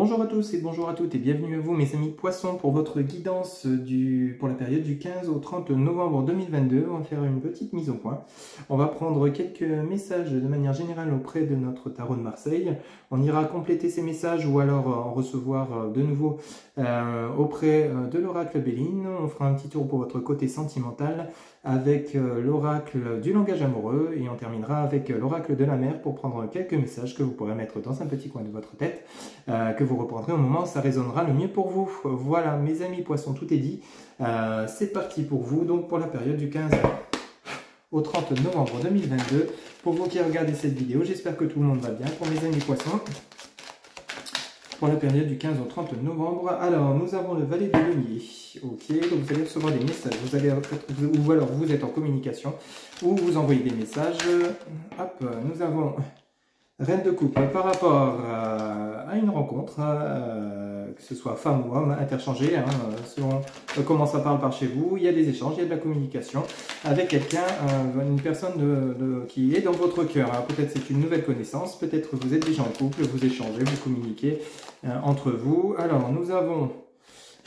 Bonjour à tous et bonjour à toutes et bienvenue à vous mes amis poissons pour votre guidance pour la période du 15 au 30 novembre 2022. On va faire une petite mise au point. On va prendre quelques messages de manière générale auprès de notre tarot de Marseille. On ira compléter ces messages ou alors en recevoir de nouveau auprès de l'oracle Béline. On fera un petit tour pour votre côté sentimental avec l'oracle du langage amoureux et on terminera avec l'oracle de la mer pour prendre quelques messages que vous pourrez mettre dans un petit coin de votre tête, que vous reprendrez au moment où ça résonnera le mieux pour vous. Voilà mes amis poissons, tout est dit. C'est parti pour vous, donc pour la période du 15 au 30 novembre 2022. Pour vous qui regardez cette vidéo, j'espère que tout le monde va bien. Pour mes amis poissons, pour la période du 15 au 30 novembre. Alors, nous avons le valet de denier. Ok, donc vous allez recevoir des messages. Vous allez, ou alors vous êtes en communication, ou vous envoyez des messages. Hop, nous avons reine de coupe par rapport à une rencontre, que ce soit femme ou homme, interchangé, selon comment ça parle par chez vous. Il y a des échanges, il y a de la communication avec quelqu'un, une personne qui est dans votre cœur. Peut-être c'est une nouvelle connaissance, peut-être vous êtes déjà en couple, vous échangez, vous communiquez entre vous. Alors nous avons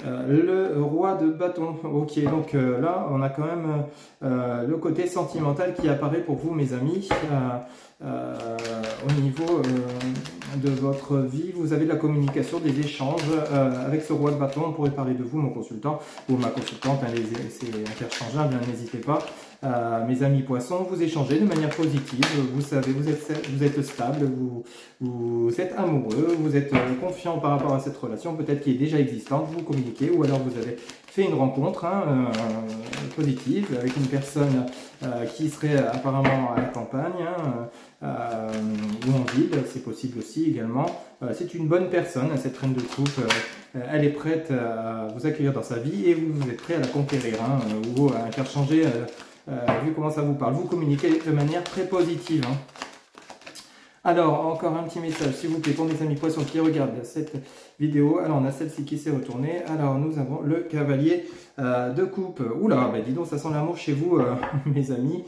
le roi de bâton. Ok, donc là on a quand même le côté sentimental qui apparaît pour vous mes amis. Au niveau de votre vie, vous avez de la communication, des échanges avec ce roi de bâton. On pourrait parler de vous, mon consultant ou ma consultante, c'est interchangeable, n'hésitez pas. Mes amis poissons, vous échangez de manière positive, vous savez, vous êtes stable, vous êtes amoureux, vous êtes confiant par rapport à cette relation, peut-être qui est déjà existante, vous communiquez, ou alors vous avez fait une rencontre positive avec une personne qui serait apparemment à la campagne ou en ville, c'est possible aussi également. C'est une bonne personne, cette reine de coupe, elle est prête à vous accueillir dans sa vie et vous êtes prêt à la conquérir ou à interchanger. Vu comment ça vous parle, vous communiquez de manière très positive. Alors, encore un petit message, s'il vous plaît, pour mes amis poissons qui regardent cette vidéo. Alors, on a celle-ci qui s'est retournée. Alors, nous avons le cavalier de coupe. Oula, bah dis donc, ça sent l'amour chez vous, mes amis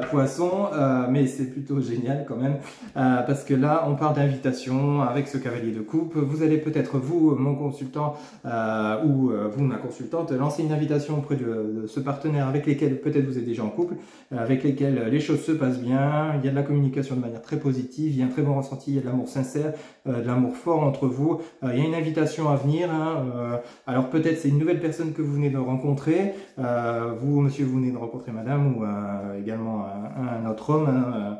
poissons. Mais c'est plutôt génial quand même. Parce que là, on parle d'invitation avec ce cavalier de coupe. Vous allez peut-être, vous, mon consultant, ou vous, ma consultante, lancer une invitation auprès de ce partenaire avec lesquels peut-être vous êtes déjà en couple, avec lesquels les choses se passent bien. Il y a de la communication de manière très positive. Il y a un très bon ressenti, il y a de l'amour sincère, de l'amour fort entre vous. Il y a une invitation à venir. Alors peut-être c'est une nouvelle personne que vous venez de rencontrer. Vous, monsieur, vous venez de rencontrer madame ou également un autre homme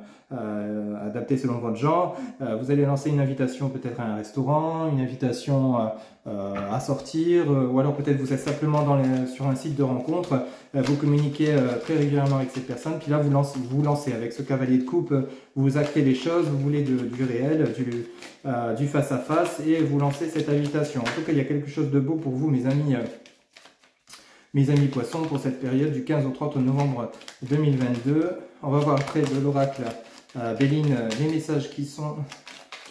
adapté selon votre genre. Vous allez lancer une invitation peut-être à un restaurant, une invitation à sortir, ou alors peut-être vous êtes simplement sur un site de rencontre. Vous communiquez très régulièrement avec cette personne, puis là vous lancez avec ce cavalier de coupe, vous actez les choses, vous voulez du réel, du face à face, et vous lancez cette invitation. En tout cas, il y a quelque chose de beau pour vous, mes amis poissons, pour cette période du 15 au 30 novembre 2022. On va voir après de l'oracle Béline les messages qui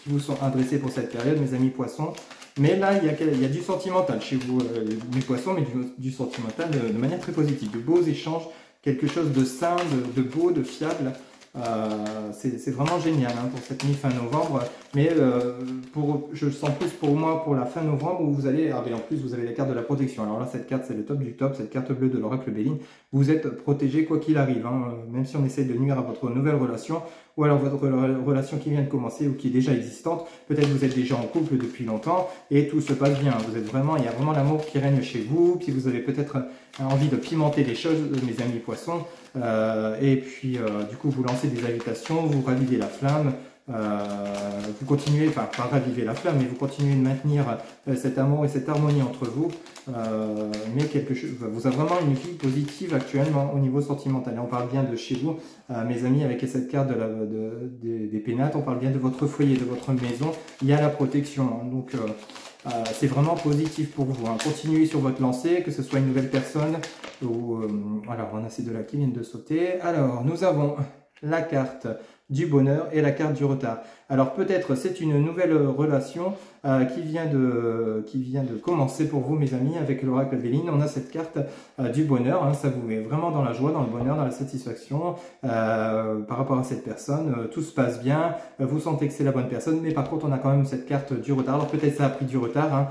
vous sont adressés pour cette période, mes amis poissons. Mais là, il y a du sentimental chez vous, mes poissons, mais du sentimental de manière très positive, de beaux échanges, quelque chose de sain, de beau, de fiable. C'est vraiment génial pour cette mi-fin novembre, mais je sens plus pour moi pour la fin novembre où vous allez, et en plus vous avez la carte de la protection. Alors là, cette carte c'est le top du top, cette carte bleue de l'oracle Béline, vous êtes protégé quoi qu'il arrive, même si on essaie de nuire à votre nouvelle relation, ou alors votre relation qui vient de commencer ou qui est déjà existante, peut-être vous êtes déjà en couple depuis longtemps et tout se passe bien. Il y a vraiment l'amour qui règne chez vous, puis vous avez peut-être envie de pimenter les choses, mes amis poissons, et puis du coup vous lancez des invitations, vous ravivez la flamme, vous continuez, enfin pas raviver la flamme, mais vous continuez de maintenir cet amour et cette harmonie entre vous, mais vous avez vraiment une vie positive actuellement au niveau sentimental. Et on parle bien de chez vous, mes amis, avec cette carte des pénates, on parle bien de votre foyer, de votre maison, il y a la protection, donc c'est vraiment positif pour vous. Continuez sur votre lancée, que ce soit une nouvelle personne ou alors on a ces deux-là qui viennent de sauter. Alors nous avons la carte du bonheur et la carte du retard. Alors peut-être c'est une nouvelle relation qui vient de commencer pour vous mes amis avec l'oracle Béline. On a cette carte du bonheur, hein, ça vous met vraiment dans la joie, dans le bonheur, dans la satisfaction par rapport à cette personne. Tout se passe bien, vous sentez que c'est la bonne personne, mais par contre on a quand même cette carte du retard. Alors peut-être ça a pris du retard, hein,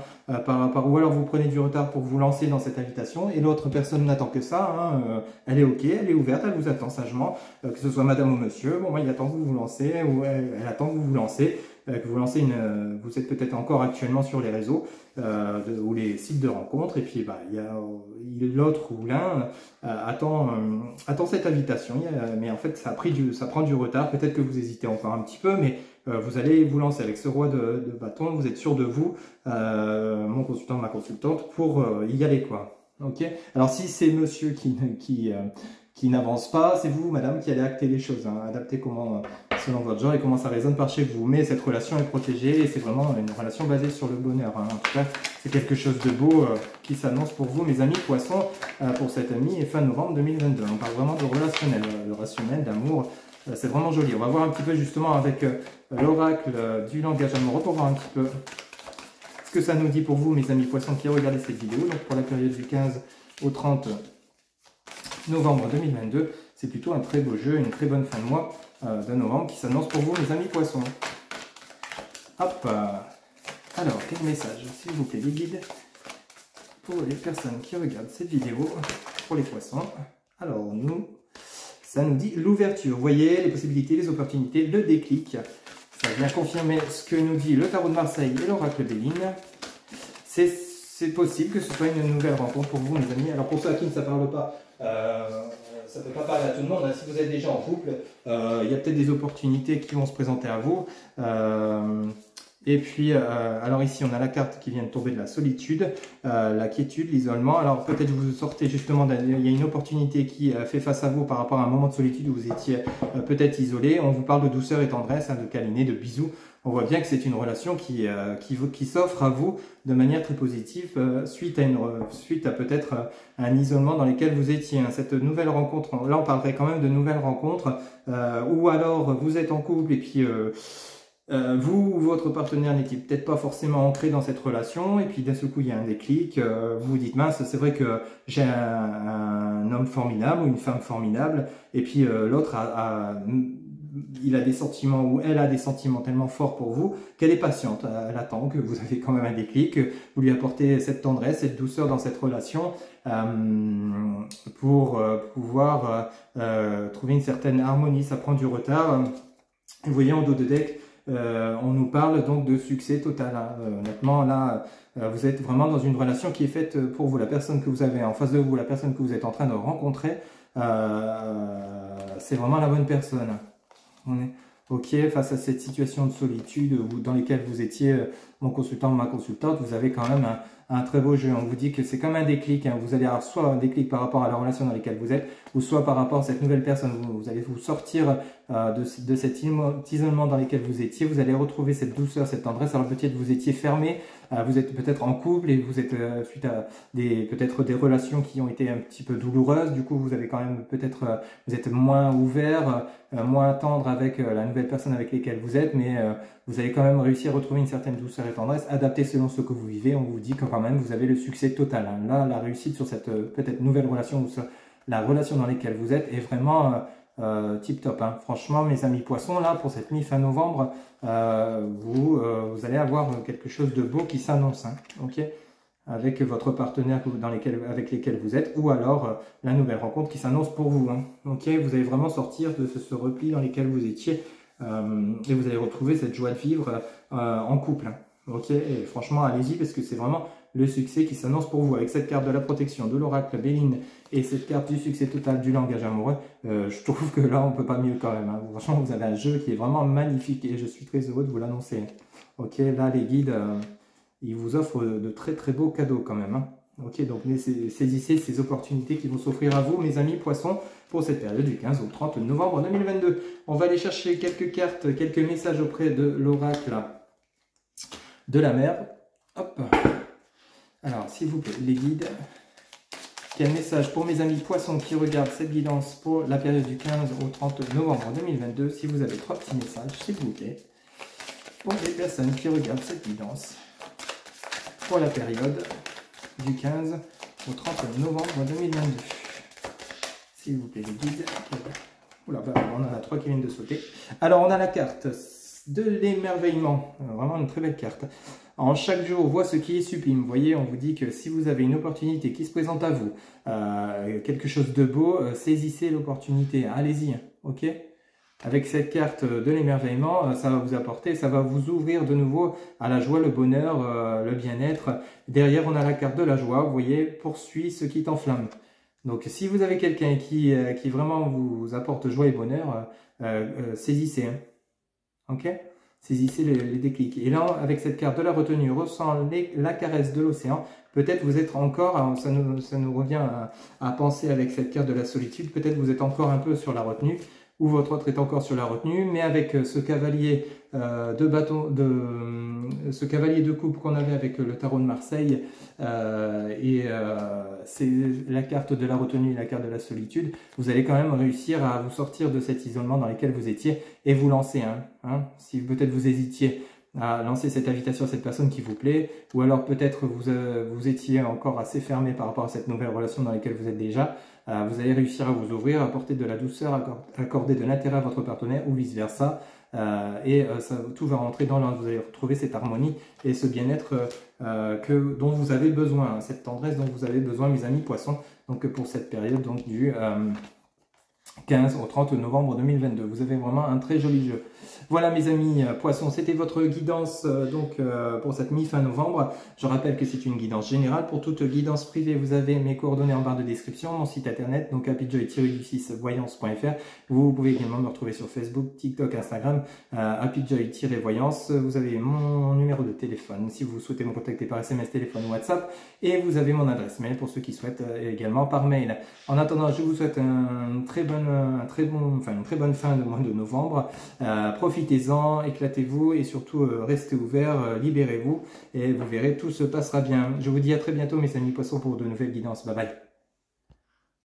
ou alors vous prenez du retard pour vous lancer dans cette invitation et l'autre personne n'attend que ça, hein, elle est ok, elle est ouverte, elle vous attend sagement, que ce soit madame ou monsieur, bon, il attend que vous vous lancez, ou elle attend que vous vous lancez. Vous êtes peut-être encore actuellement sur les réseaux ou les sites de rencontres, et puis l'autre ou l'un attend cette invitation, mais en fait ça prend du retard, peut-être que vous hésitez encore un petit peu, mais vous allez vous lancer avec ce roi de bâton, vous êtes sûr de vous, mon consultant, ma consultante, pour y aller quoi. Ok. Alors si c'est monsieur qui n'avance pas, c'est vous, madame, qui allez acter les choses, hein, adapter comment, selon votre genre et comment ça résonne par chez vous. Mais cette relation est protégée et c'est vraiment une relation basée sur le bonheur. Hein. En tout cas, c'est quelque chose de beau qui s'annonce pour vous, mes amis poissons, pour cette mi et fin novembre 2022. On parle vraiment de relationnel, le rationnel, d'amour. C'est vraiment joli. On va voir un petit peu justement avec l'oracle du langage amoureux pour voir un petit peu ce que ça nous dit pour vous, mes amis poissons qui regardez cette vidéo. Donc pour la période du 15 au 30 novembre 2022, c'est plutôt un très beau jeu, une très bonne fin de mois de novembre qui s'annonce pour vous, mes amis poissons. Hop. Alors, quel message, s'il vous plaît, les guides pour les personnes qui regardent cette vidéo, pour les poissons. Alors, ça nous dit l'ouverture. Vous voyez, les possibilités, les opportunités, le déclic. Ça vient confirmer ce que nous dit le tarot de Marseille et l'oracle Béline. C'est possible que ce soit une nouvelle rencontre pour vous, mes amis. Alors, pour ceux à qui ça ne parle pas, ça ne peut pas parler à tout le monde. Hein. Si vous êtes déjà en couple, il y a peut-être des opportunités qui vont se présenter à vous. Et puis, alors ici, on a la carte qui vient de tomber de la solitude, la quiétude, l'isolement. Alors peut-être vous sortez justement, il y a une opportunité qui fait face à vous par rapport à un moment de solitude où vous étiez peut-être isolé. On vous parle de douceur et tendresse, hein, de câliner, de bisous. On voit bien que c'est une relation qui s'offre à vous de manière très positive suite à peut-être un isolement dans lequel vous étiez. Hein. Cette nouvelle rencontre, là on parlerait quand même de nouvelles rencontres, ou alors vous êtes en couple et puis vous ou votre partenaire n'étiez peut-être pas forcément ancré dans cette relation et puis d'un seul coup il y a un déclic, vous vous dites mince, c'est vrai que j'ai un homme formidable ou une femme formidable et puis l'autre il a des sentiments ou elle a des sentiments tellement forts pour vous qu'elle est patiente, elle attend que vous avez quand même un déclic, que vous lui apportez cette tendresse, cette douceur dans cette relation pour pouvoir trouver une certaine harmonie. Ça prend du retard. Vous voyez en dos de deck, on nous parle donc de succès total. Hein. Honnêtement, là, vous êtes vraiment dans une relation qui est faite pour vous. La personne que vous avez en face de vous, la personne que vous êtes en train de rencontrer, c'est vraiment la bonne personne. On est ok face à cette situation de solitude dans laquelle vous étiez, mon consultant ou ma consultante, vous avez quand même un très beau jeu. On vous dit que c'est comme un déclic. Hein. Vous allez avoir soit un déclic par rapport à la relation dans laquelle vous êtes, ou soit par rapport à cette nouvelle personne. Vous allez vous sortir de cet isolement dans lequel vous étiez. Vous allez retrouver cette douceur, cette tendresse. Alors peut-être vous étiez fermé, vous êtes peut-être en couple et vous êtes suite à peut-être des relations qui ont été un petit peu douloureuses. Du coup, vous avez quand même peut-être vous êtes moins ouvert, moins tendre avec la nouvelle personne avec laquelle vous êtes, mais vous avez quand même réussi à retrouver une certaine douceur et tendresse, adaptée selon ce que vous vivez. On vous dit que quand même vous avez le succès total. Hein. Là, la réussite sur cette peut-être nouvelle relation ou sur la relation dans laquelle vous êtes est vraiment tip top. Hein. Franchement, mes amis poissons, là pour cette mi-fin novembre, vous allez avoir quelque chose de beau qui s'annonce. Hein. Ok, avec votre partenaire avec lesquels vous êtes, ou alors la nouvelle rencontre qui s'annonce pour vous. Hein. Ok, vous allez vraiment sortir de ce repli dans lequel vous étiez et vous allez retrouver cette joie de vivre en couple. Hein. Ok, et franchement, allez-y parce que c'est vraiment le succès qui s'annonce pour vous avec cette carte de la protection de l'oracle Béline et cette carte du succès total du langage amoureux. Je trouve que là, on peut pas mieux quand même. Hein. Franchement, vous avez un jeu qui est vraiment magnifique et je suis très heureux de vous l'annoncer. Ok, là, les guides, ils vous offrent de très très beaux cadeaux quand même. Hein. Ok, donc saisissez ces opportunités qui vont s'offrir à vous, mes amis poissons, pour cette période du 15 au 30 novembre 2022. On va aller chercher quelques cartes, quelques messages auprès de l'oracle de la mer. Hop. Alors, s'il vous plaît, les guides, Quel message pour mes amis poissons qui regardent cette guidance pour la période du 15 au 30 novembre 2022? Si vous avez 3 petits messages, s'il vous plaît, pour les personnes qui regardent cette guidance pour la période du 15 au 30 novembre 2022. S'il vous plaît, les guides. Oula, bah, on en a 3 qui viennent de sauter. Alors, on a la carte de l'émerveillement. Vraiment une très belle carte. En chaque jour, voit ce qui est sublime. Vous voyez, on vous dit que si vous avez une opportunité qui se présente à vous, quelque chose de beau, saisissez l'opportunité. Allez-y, ok? Avec cette carte de l'émerveillement, ça va vous apporter, ça va vous ouvrir de nouveau à la joie, le bonheur, le bien-être. Derrière, on a la carte de la joie. Vous voyez, poursuis ce qui t'enflamme. Donc, si vous avez quelqu'un qui vraiment vous apporte joie et bonheur, saisissez. Hein. Ok? Saisissez les déclics. Et là, avec cette carte de la retenue, ressent la caresse de l'océan. Peut-être vous êtes encore, ça nous revient à penser avec cette carte de la solitude, peut-être vous êtes encore un peu sur la retenue, ou votre autre est encore sur la retenue, mais avec ce cavalier de bâton, ce cavalier de coupe qu'on avait avec le tarot de Marseille, c'est la carte de la retenue et la carte de la solitude, vous allez quand même réussir à vous sortir de cet isolement dans lequel vous étiez et vous lancer. Si peut-être vous hésitiez à lancer cette invitation à cette personne qui vous plaît, ou alors peut-être vous étiez encore assez fermé par rapport à cette nouvelle relation dans laquelle vous êtes déjà, vous allez réussir à vous ouvrir, apporter de la douceur, accorder de l'intérêt à votre partenaire ou vice-versa, tout va rentrer dans l'ordre. Vous allez retrouver cette harmonie et ce bien-être dont vous avez besoin, cette tendresse dont vous avez besoin, mes amis poissons, donc pour cette période donc, du 15 au 30 novembre 2022. Vous avez vraiment un très joli jeu. Voilà mes amis poissons, c'était votre guidance pour cette mi-fin novembre. Je rappelle que c'est une guidance générale. Pour toute guidance privée, vous avez mes coordonnées en barre de description, mon site internet, donc happyjoy-voyance.fr. Vous pouvez également me retrouver sur Facebook, TikTok, Instagram, happyjoy-voyance. Vous avez mon numéro de téléphone si vous souhaitez me contacter par SMS, téléphone ou WhatsApp. Et vous avez mon adresse mail pour ceux qui souhaitent également par mail. En attendant, je vous souhaite une très bonne fin de mois de novembre. Profitez-en, éclatez-vous et surtout restez ouverts, libérez-vous et vous verrez, tout se passera bien. Je vous dis à très bientôt mes amis poissons pour de nouvelles guidances. Bye bye.